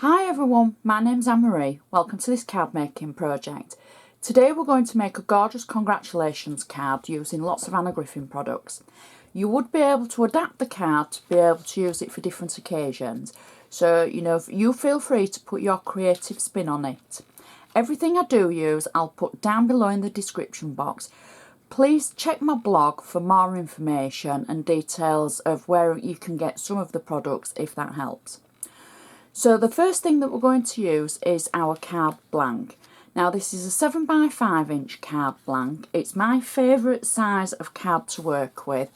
Hi everyone, my name's Anne-Marie. Welcome to this card making project. Today we're going to make a gorgeous congratulations card using lots of Anna Griffin products. You would be able to adapt the card to be able to use it for different occasions. So, you feel free to put your creative spin on it. Everything I do use I'll put down below in the description box. Please check my blog for more information and details of where you can get some of the products if that helps. So the first thing that we're going to use is our card blank. Now this is a 7 by 5 inch card blank. It's my favourite size of card to work with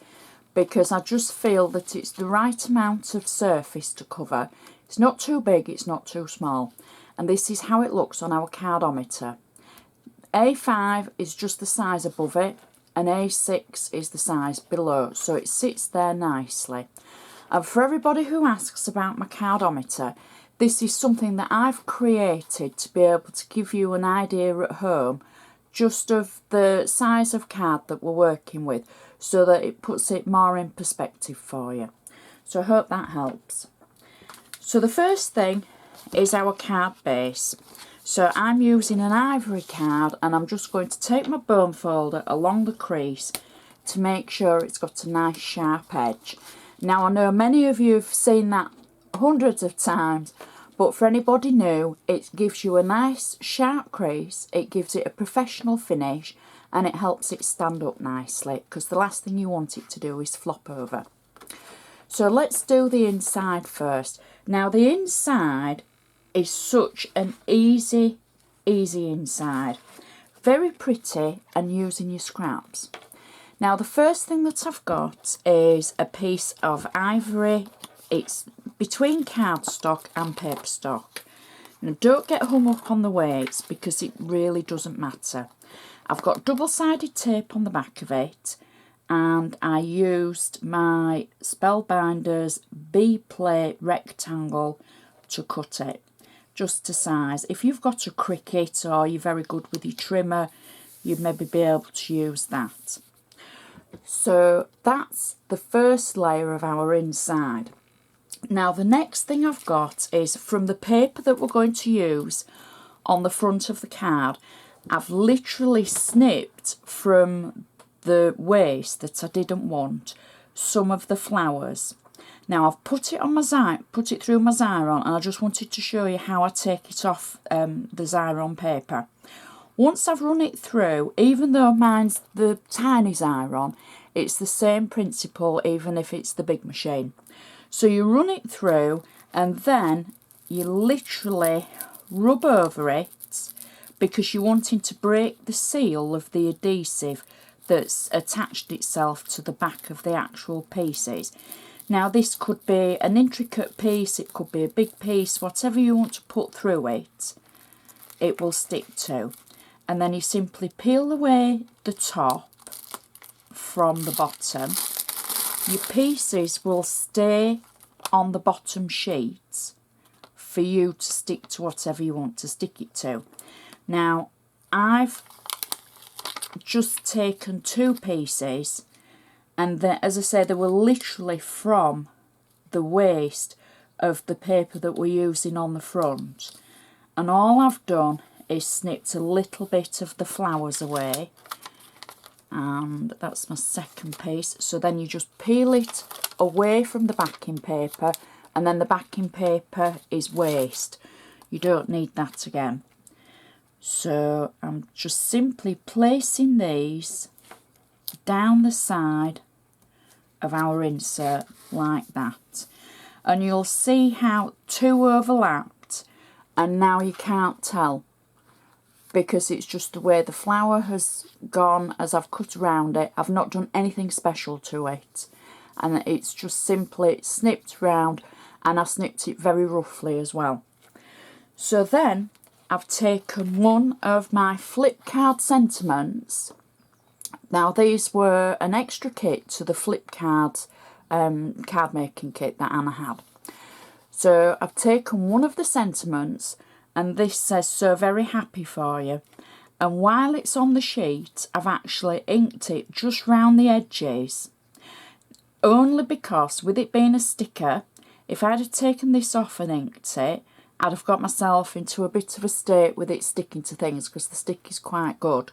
because I just feel that it's the right amount of surface to cover. It's not too big, it's not too small. And this is how it looks on our cardometer. A5 is just the size above it and A6 is the size below, so it sits there nicely. And for everybody who asks about my cardometer, this is something that I've created to be able to give you an idea at home just of the size of card that we're working with, so that it puts it more in perspective for you. So I hope that helps. So the first thing is our card base. So I'm using an Ivory card and I'm just going to take my bone folder along the crease to make sure it's got a nice sharp edge. Now I know many of you have seen that hundreds of times, but for anybody new, it gives you a nice sharp crease, it gives it a professional finish, and it helps it stand up nicely, because the last thing you want it to do is flop over. So let's do the inside first. Now the inside is such an easy inside. Very pretty and using your scraps. Now the first thing that I've got is a piece of Ivory. It's between cardstock and paper stock. Now don't get hung up on the weights because it really doesn't matter. I've got double-sided tape on the back of it and I used my Spellbinders B-plate rectangle to cut it, just to size. If you've got a Cricut or you're very good with your trimmer, you'd maybe be able to use that. So that's the first layer of our inside. Now the next thing I've got is from the paper that we're going to use on the front of the card. I've literally snipped from the waste that I didn't want some of the flowers. Now I've put it on my through my Xyron, and I just wanted to show you how I take it off the Xyron paper. Once I've run it through, even though mine's the tiny Xyron, it's the same principle even if it's the big machine. So you run it through and then you literally rub over it because you're wanting to break the seal of the adhesive that's attached itself to the back of the actual pieces. Now this could be an intricate piece, it could be a big piece, whatever you want to put through it, it will stick to. And then you simply peel away the top from the bottom. Your pieces will stay on the bottom sheet for you to stick to whatever you want to stick it to. Now I've just taken two pieces, and then, as I say, they were literally from the waste of the paper that we're using on the front, and all I've done is snipped a little bit of the flowers away, and that's my second piece. So then you just peel it away from the backing paper, and then the backing paper is waste. You don't need that again. So I'm just simply placing these down the side of our insert like that, and you'll see how two overlapped and now you can't tell because it's just the way the flower has gone as I've cut around it. I've not done anything special to it, and it's just simply snipped round, and I snipped it very roughly as well. So then I've taken one of my flip card sentiments. Now these were an extra kit to the flip cards card making kit that Anna had. So I've taken one of the sentiments, and this says "so very happy for you", and while it's on the sheet I've actually inked it just round the edges, only because with it being a sticker, if I'd have taken this off and inked it, I'd have got myself into a bit of a state with it sticking to things, because the stick is quite good.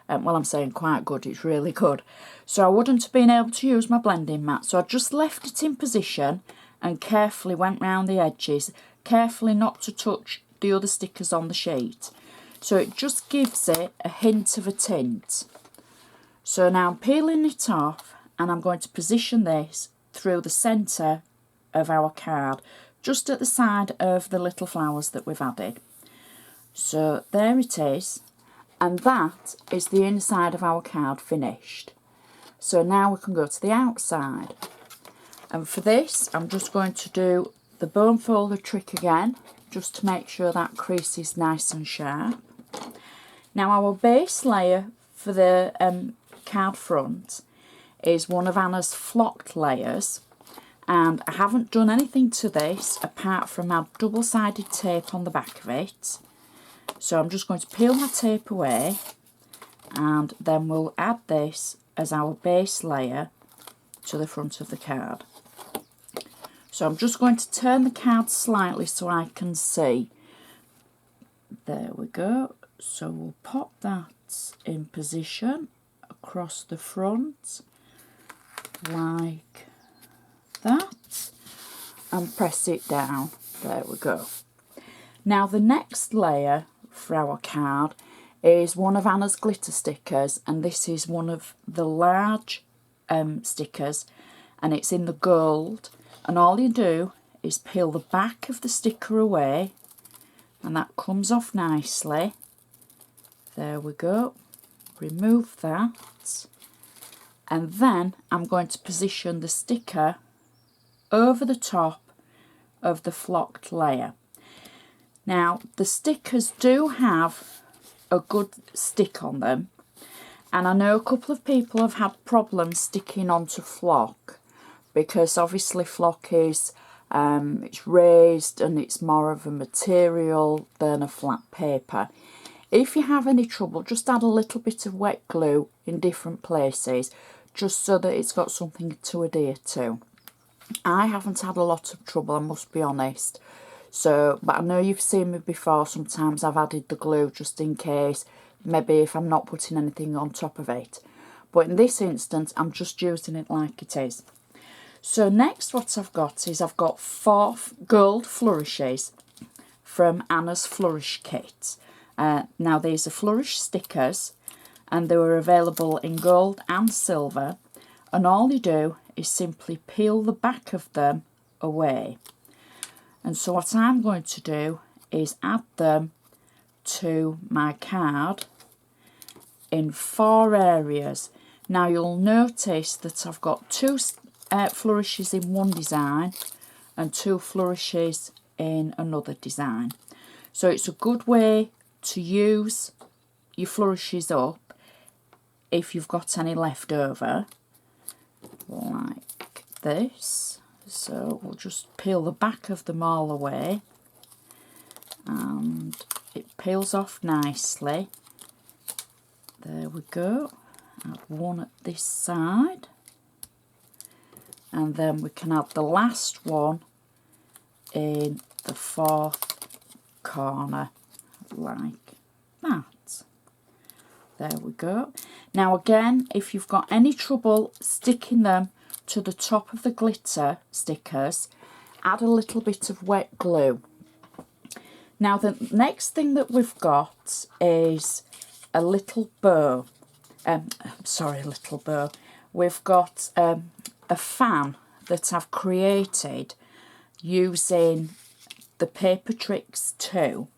Well, I'm saying quite good, it's really good. So I wouldn't have been able to use my blending mat. So I just left it in position and carefully went round the edges, carefully not to touch the other stickers on the sheet. So it just gives it a hint of a tint. So now I'm peeling it off, and I'm going to position this through the centre of our card, just at the side of the little flowers that we've added. So there it is, and that is the inside of our card finished. So now we can go to the outside, and for this I'm just going to do the bone folder trick again, just to make sure that crease is nice and sharp. Now our base layer for the card front is one of Anna's flocked layers, and I haven't done anything to this apart from add double-sided tape on the back of it. So I'm just going to peel my tape away, and then we'll add this as our base layer to the front of the card. So I'm just going to turn the card slightly so I can see. There we go. So we'll pop that in position across the front like that and press it down. There we go. Now the next layer for our card is one of Anna's glitter stickers, and this is one of the large stickers, and it's in the gold, and all you do is peel the back of the sticker away, and that comes off nicely. There we go. Remove that, and then I'm going to position the sticker over the top of the flocked layer. Now the stickers do have a good stick on them, and I know a couple of people have had problems sticking onto flock, because obviously flock is it's raised and it's more of a material than a flat paper. If you have any trouble, just add a little bit of wet glue in different places, just so that it's got something to adhere to. I haven't had a lot of trouble, I must be honest. So, but I know you've seen me before, sometimes I've added the glue just in case, maybe if I'm not putting anything on top of it. But in this instance, I'm just using it like it is. So next what I've got is I've got 4 gold flourishes from Anna's Flourish kit. Now these are Flourish stickers, and they were available in gold and silver, and all you do is simply peel the back of them away. And so what I'm going to do is add them to my card in 4 areas. Now you'll notice that I've got 2 flourishes in one design and 2 flourishes in another design. So it's a good way to use your flourishes up if you've got any left over, like this. So we'll just peel the back of them all away, and it peels off nicely. There we go. Add one at this side, and then we can add the last one in the 4th corner like that. There we go. Now again, if you've got any trouble sticking them to the top of the glitter stickers, add a little bit of wet glue. Now the next thing that we've got is a little bow. Sorry, a little bow. We've got a fan that I've created using the Paper Tricks 2,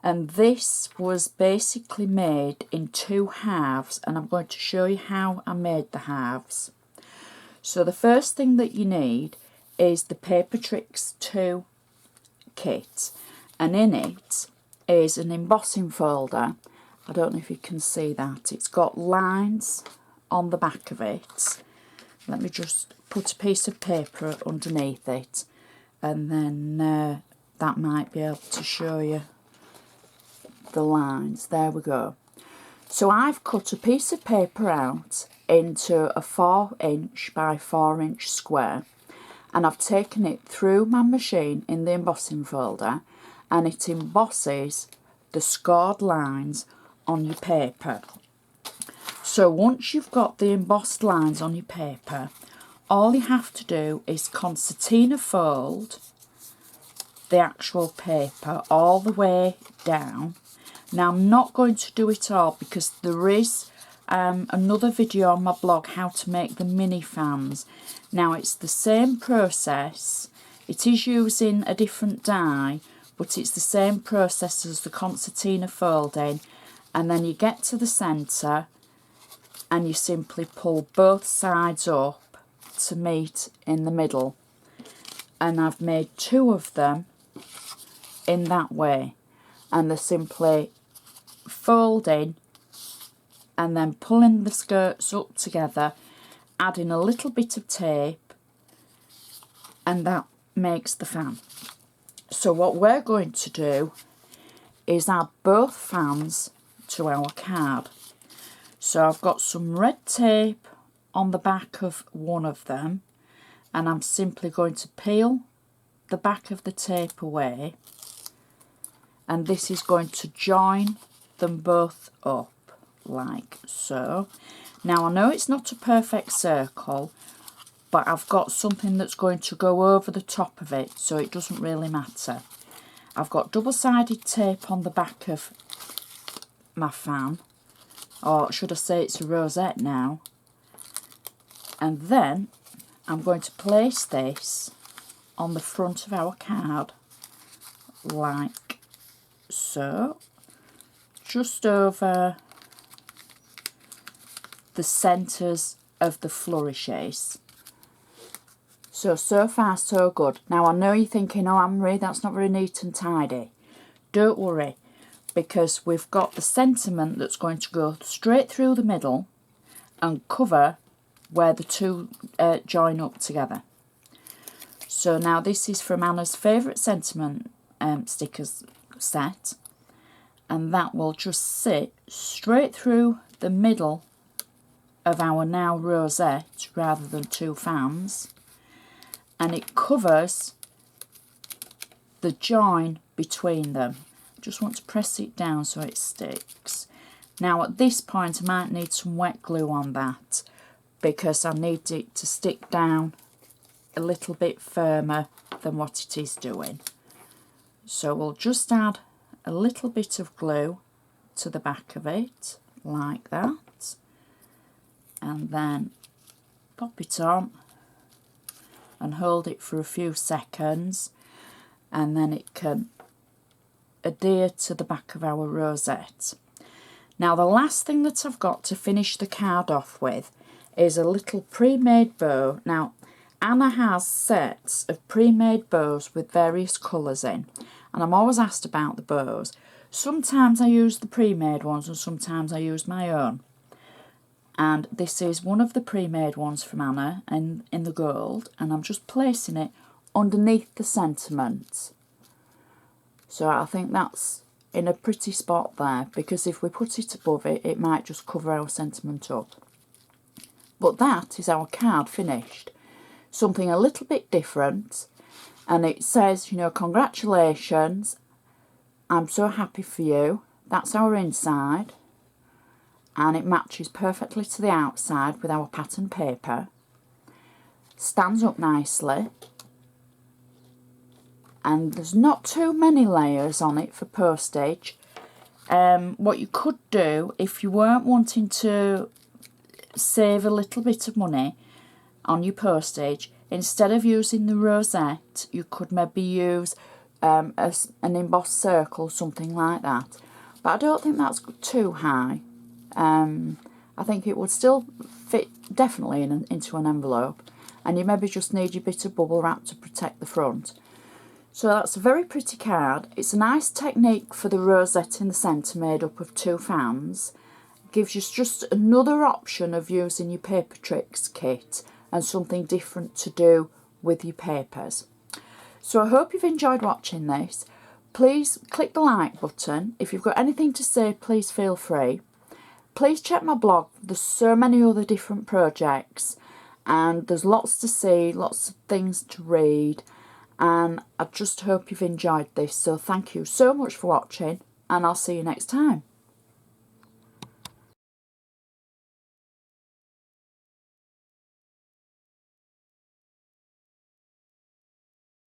and this was basically made in 2 halves, and I'm going to show you how I made the halves. So the first thing that you need is the Paper Tricks 2 kit, and in it is an embossing folder. I don't know if you can see that. It's got lines on the back of it. Let me just put a piece of paper underneath it, and then that might be able to show you the lines. There we go. So I've cut a piece of paper out into a 4" by 4" square, and I've taken it through my machine in the embossing folder, and it embosses the scored lines on your paper. So once you've got the embossed lines on your paper, all you have to do is concertina fold the actual paper all the way down. Now I'm not going to do it all because there is another video on my blog how to make the mini fans. Now it's the same process, it is using a different die, but it's the same process as the concertina folding, and then you get to the centre and you simply pull both sides up to meet in the middle, and I've made 2 of them in that way, and they're simply folding and then pulling the skirts up together, adding a little bit of tape, and that makes the fan. So what we're going to do is add both fans to our card. So I've got some red tape on the back of one of them, and I'm simply going to peel the back of the tape away, and this is going to join them both up like so. Now I know it's not a perfect circle, but I've got something that's going to go over the top of it, so it doesn't really matter. I've got double-sided tape on the back of my fan, or should I say it's a rosette now, and then I'm going to place this on the front of our card like so, just over the centres of the flourishes. So far so good. Now I know you're thinking, oh Anne-Marie, that's not very neat and tidy. Don't worry, because we've got the sentiment that's going to go straight through the middle and cover where the 2 join up together. So now this is from Anna's favourite sentiment stickers set, and that will just sit straight through the middle of our now rosette rather than 2 fans, and it covers the join between them. Just want to press it down so it sticks. Now at this point I might need some wet glue on that because I need it to stick down a little bit firmer than what it is doing. So we'll just add a little bit of glue to the back of it like that, and then pop it on and hold it for a few seconds, and then it can adhere to the back of our rosette. Now the last thing that I've got to finish the card off with is a little pre-made bow. Now Anna has sets of pre-made bows with various colours in, and I'm always asked about the bows. Sometimes I use the pre-made ones and sometimes I use my own. And this is one of the pre-made ones from Anna in the gold, and I'm just placing it underneath the sentiment. So I think that's in a pretty spot there, because if we put it above it, it might just cover our sentiment up. But that is our card finished. Something a little bit different, and it says, you know, congratulations, I'm so happy for you. That's our inside, and it matches perfectly to the outside with our pattern paper. Stands up nicely, and there's not too many layers on it for postage. What you could do, if you weren't wanting to save a little bit of money on your postage, instead of using the rosette, you could maybe use an embossed circle, something like that. But I don't think that's too high. I think it would still fit definitely into an envelope, and you maybe just need your bit of bubble wrap to protect the front. So that's a very pretty card. It's a nice technique for the rosette in the centre made up of 2 fans. Gives you just another option of using your Paper Tricks kit and something different to do with your papers. So I hope you've enjoyed watching this. Please click the like button. If you've got anything to say, please feel free. Please check my blog. There's so many other different projects, and there's lots to see, lots of things to read, and I just hope you've enjoyed this. So thank you so much for watching, and I'll see you next time.